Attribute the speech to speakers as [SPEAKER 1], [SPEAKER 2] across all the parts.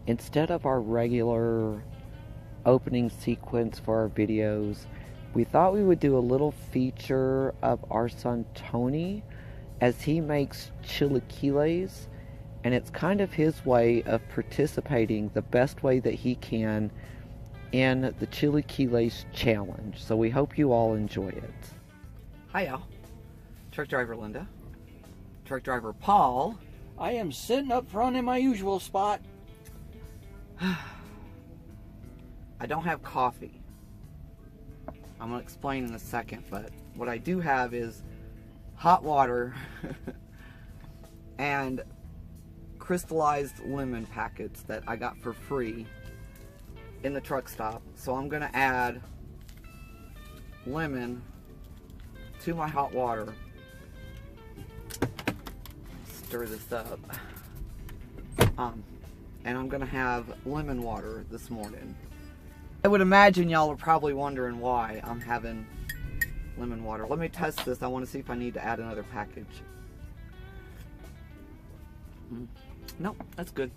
[SPEAKER 1] Instead of our regular opening sequence for our videos, we thought we would do a little feature of our son Tony as he makes chilaquiles, and it's kind of his way of participating the best way that he can in the chilaquiles challenge. So we hope you all enjoy it.
[SPEAKER 2] Hi y'all. Truck driver Linda. Truck driver Paul.
[SPEAKER 3] I am sitting up front in my usual spot.
[SPEAKER 2] I don't have coffee. I'm going to explain in a second, but what I do have is hot water and crystallized lemon packets that I got for free in the truck stop. So I'm going to add lemon to my hot water. Stir this up. And I'm going to have lemon water this morning. I would imagine y'all are probably wondering why I'm having lemon water. Let me test this. I want to see if I need to add another package. Nope, that's good.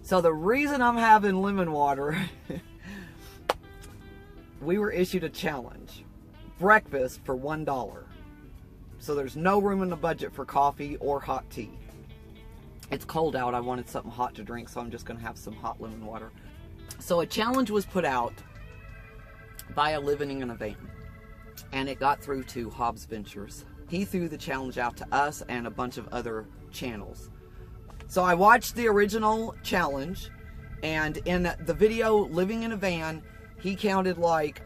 [SPEAKER 2] So the reason I'm having lemon water, we were issued a challenge. Breakfast for $1. So there's no room in the budget for coffee or hot tea. It's cold out. I wanted something hot to drink, so I'm just going to have some hot lemon water. So a challenge was put out by a living in a van, and it got through to Hobbs Ventures. He threw the challenge out to us and a bunch of other channels. So I watched the original challenge, and in the video Living in a Van, he counted like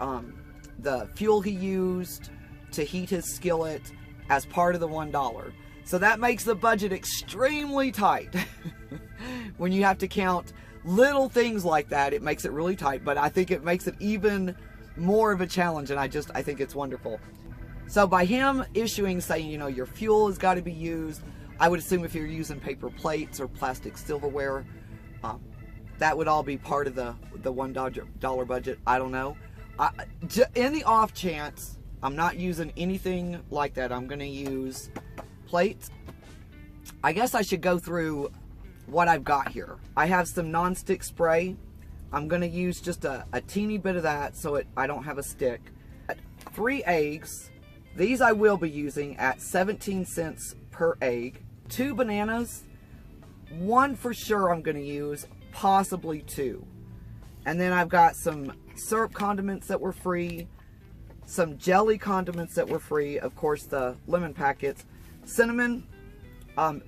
[SPEAKER 2] the fuel he used to heat his skillet as part of the $1. So that makes the budget extremely tight. When you have to count little things like that, it makes it really tight, but I think it makes it even more of a challenge, and I think it's wonderful. So by him saying, you know, your fuel has got to be used, I would assume if you're using paper plates or plastic silverware, that would all be part of the $1 budget. I don't know. In the off chance I'm not using anything like that, I'm going to use plates. I guess I should go through what I've got here. I have some non-stick spray. I'm going to use just a teeny bit of that so I don't have a stick. 3 eggs. These I will be using at 17 cents per egg. 2 bananas. 1 for sure I'm going to use, possibly 2. And then I've got some syrup condiments that were free, some jelly condiments that were free, of course the lemon packets, cinnamon,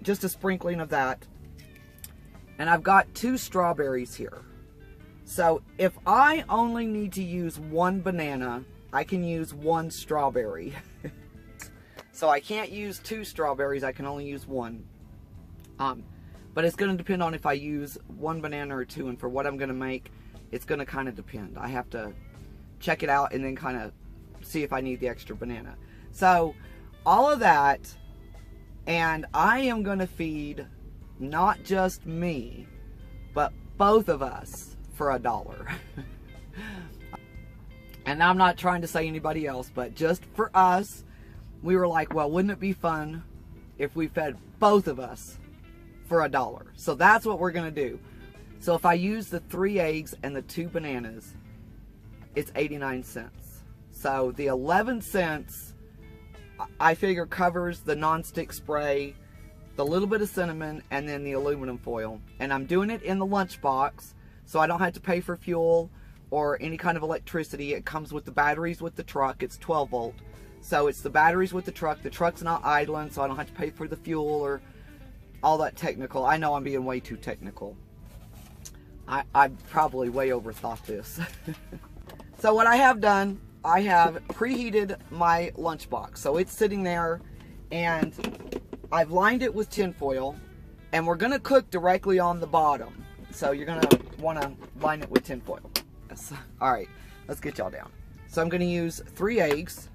[SPEAKER 2] just a sprinkling of that. And I've got 2 strawberries here. So if I only need to use 1 banana, I can use 1 strawberry. So I can't use 2 strawberries, I can only use 1. But it's going to depend on if I use 1 banana or 2, and for what I'm going to make, it's going to kind of depend. I have to check it out and then kind of see if I need the extra banana. So all of that, and I am going to feed not just me, but both of us for $1. And I'm not trying to say anybody else, but just for us, we were like, well, wouldn't it be fun if we fed both of us for $1? So that's what we're gonna do. So if I use the 3 eggs and the 2 bananas, it's 89 cents. So the 11 cents, I figure, covers the non-stick spray, the little bit of cinnamon, and then the aluminum foil. And I'm doing it in the lunchbox, so I don't have to pay for fuel or any kind of electricity. It comes with the batteries with the truck. It's 12 volt. So it's the batteries with the truck. The truck's not idling, so I don't have to pay for the fuel or all that technical. I know I'm being way too technical. I probably way overthought this. So what I have done, I have preheated my lunchbox. So it's sitting there, and I've lined it with tinfoil, and we're gonna cook directly on the bottom. So you're gonna wanna line it with tinfoil. Yes. All right, let's get y'all down. So I'm gonna use 3 eggs.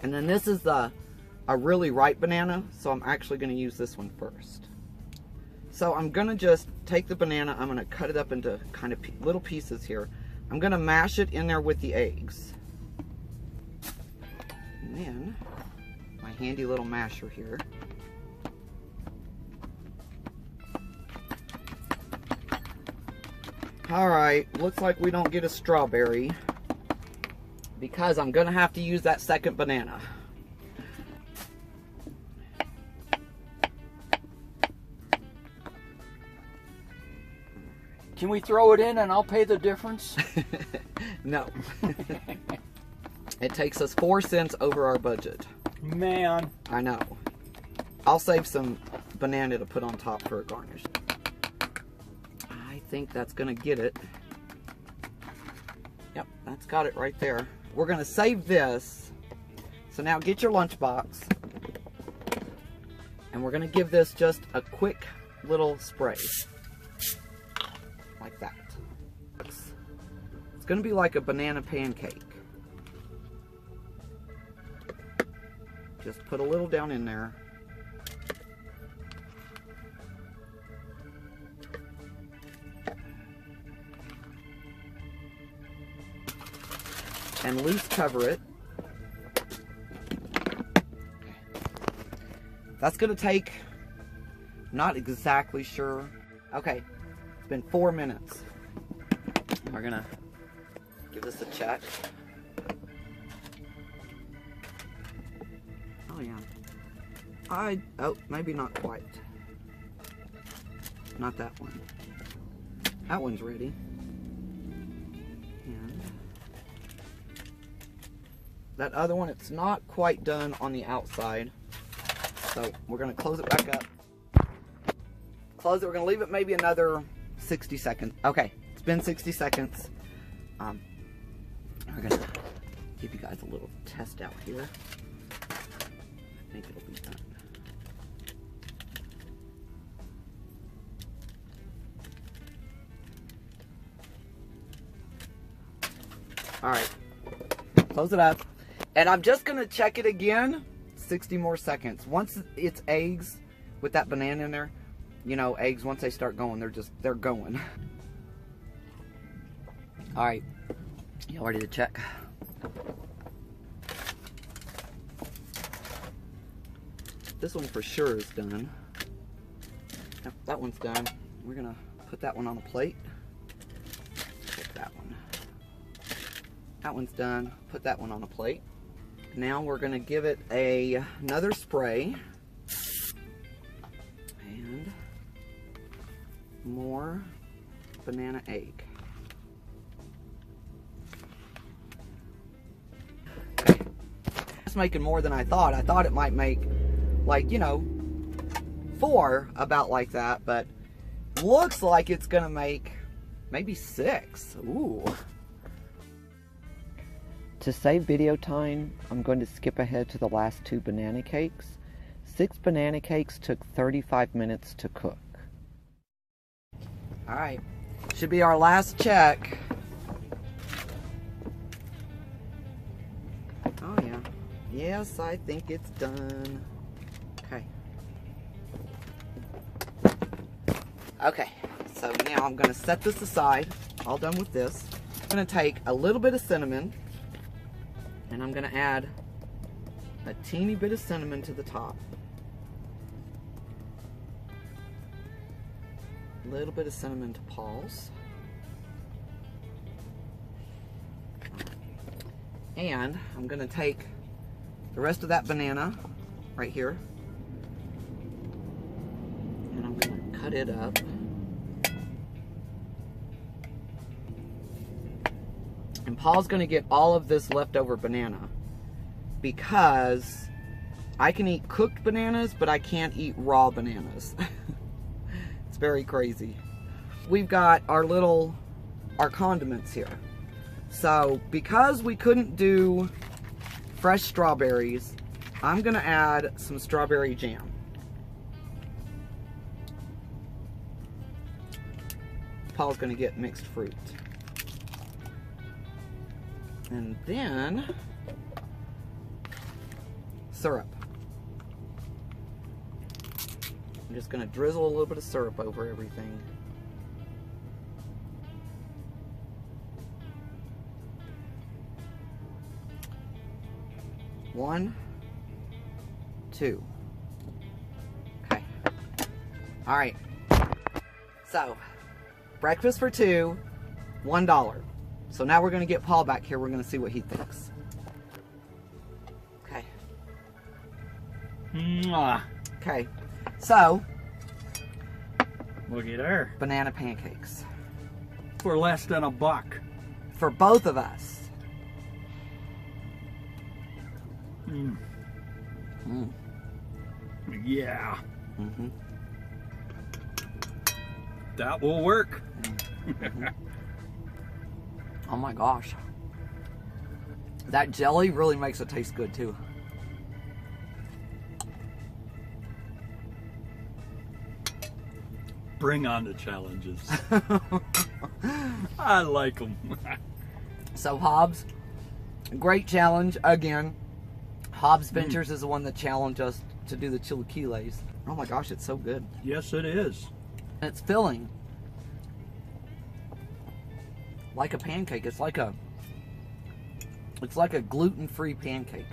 [SPEAKER 2] And then this is a really ripe banana, so I'm actually going to use this one first. So I'm going to just take the banana, I'm going to cut it up into kind of little pieces here. I'm going to mash it in there with the eggs. And then my handy little masher here. Alright, looks like we don't get a strawberry because I'm gonna have to use that second banana.
[SPEAKER 3] Can we throw it in and I'll pay the difference?
[SPEAKER 2] No. It takes us 4 cents over our budget.
[SPEAKER 3] Man.
[SPEAKER 2] I know. I'll save some banana to put on top for a garnish. I think that's gonna get it. Yep, that's got it right there. We're gonna save this. So now get your lunchbox. And we're gonna give this just a quick little spray. Like that. It's gonna be like a banana pancake. Just put a little down in there. And loose cover it. That's gonna take, not exactly sure. Okay, it's been 4 minutes. We're gonna give this a check. Oh yeah. Oh, maybe not quite. Not that one. That one's ready. And that other one, it's not quite done on the outside. So we're gonna close it back up. Close it, we're gonna leave it maybe another 60 seconds. Okay, it's been 60 seconds. We're gonna give you guys a little test out here. I think it'll be done. All right, close it up. And I'm just gonna check it again, 60 more seconds. Once it's eggs with that banana in there, you know, eggs, once they start going, they're going. All right, y'all ready to check? This one for sure is done. Yep, that one's done. We're gonna put that one on a plate. Take that one. That one's done. Put that one on a plate. Now we're gonna give it another spray. And more banana egg. Okay. It's making more than I thought. I thought it might make, like, you know, 4 about like that, but looks like it's gonna make maybe 6. Ooh.
[SPEAKER 1] To save video time, I'm going to skip ahead to the last 2 banana cakes. 6 banana cakes took 35 minutes to cook.
[SPEAKER 2] All right, should be our last check. Oh yeah, yes, I think it's done. Okay. Okay, so now I'm gonna set this aside, all done with this. I'm gonna take a little bit of cinnamon, and I'm gonna add a teeny bit of cinnamon to the top. A little bit of cinnamon to Paul's. And I'm gonna take the rest of that banana right here, and I'm gonna cut it up. And Paul's gonna get all of this leftover banana because I can eat cooked bananas, but I can't eat raw bananas. It's very crazy. We've got our condiments here. So because we couldn't do fresh strawberries, I'm gonna add some strawberry jam. Paul's gonna get mixed fruit. And then syrup. I'm just gonna drizzle a little bit of syrup over everything. 1, 2. Okay. All right. So, breakfast for 2, $1. So now we're going to get Paul back here. We're going to see what he thinks. Okay.
[SPEAKER 3] Mwah.
[SPEAKER 2] Okay. So,
[SPEAKER 3] Looky there.
[SPEAKER 2] banana pancakes.
[SPEAKER 3] For less than $1.
[SPEAKER 2] For both of us.
[SPEAKER 3] Mm.
[SPEAKER 2] Mm.
[SPEAKER 3] Yeah.
[SPEAKER 2] Mm-hmm.
[SPEAKER 3] That will work.
[SPEAKER 2] Mm-hmm. Oh my gosh. That jelly really makes it taste good too.
[SPEAKER 3] Bring on the challenges. I like them.
[SPEAKER 2] So Hobbs, great challenge again. Hobbs Ventures is the one that challenged us to do the chilaquiles. Oh my gosh, it's so good.
[SPEAKER 3] Yes, it is.
[SPEAKER 2] And it's filling. Like a pancake. It's like a gluten-free pancake.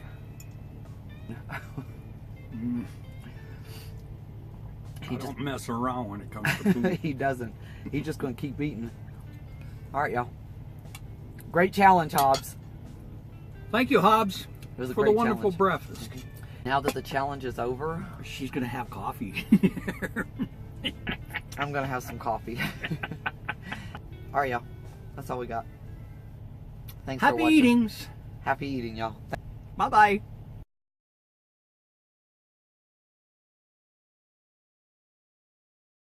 [SPEAKER 3] Mm.
[SPEAKER 2] He
[SPEAKER 3] I
[SPEAKER 2] just
[SPEAKER 3] don't mess around when it comes to food.
[SPEAKER 2] he doesn't. He's just going to keep eating. All right, y'all. Great challenge, Hobbs.
[SPEAKER 3] Thank you, Hobbs,
[SPEAKER 2] It was a
[SPEAKER 3] for
[SPEAKER 2] great
[SPEAKER 3] the wonderful
[SPEAKER 2] challenge.
[SPEAKER 3] breakfast.
[SPEAKER 2] Now that the challenge is over,
[SPEAKER 3] She's going to have coffee.
[SPEAKER 2] I'm going to have some coffee. All right, y'all. That's all we got. Thanks for
[SPEAKER 3] Happy
[SPEAKER 2] watching.
[SPEAKER 3] eatings.
[SPEAKER 2] Happy eating, y'all.
[SPEAKER 3] Bye-bye.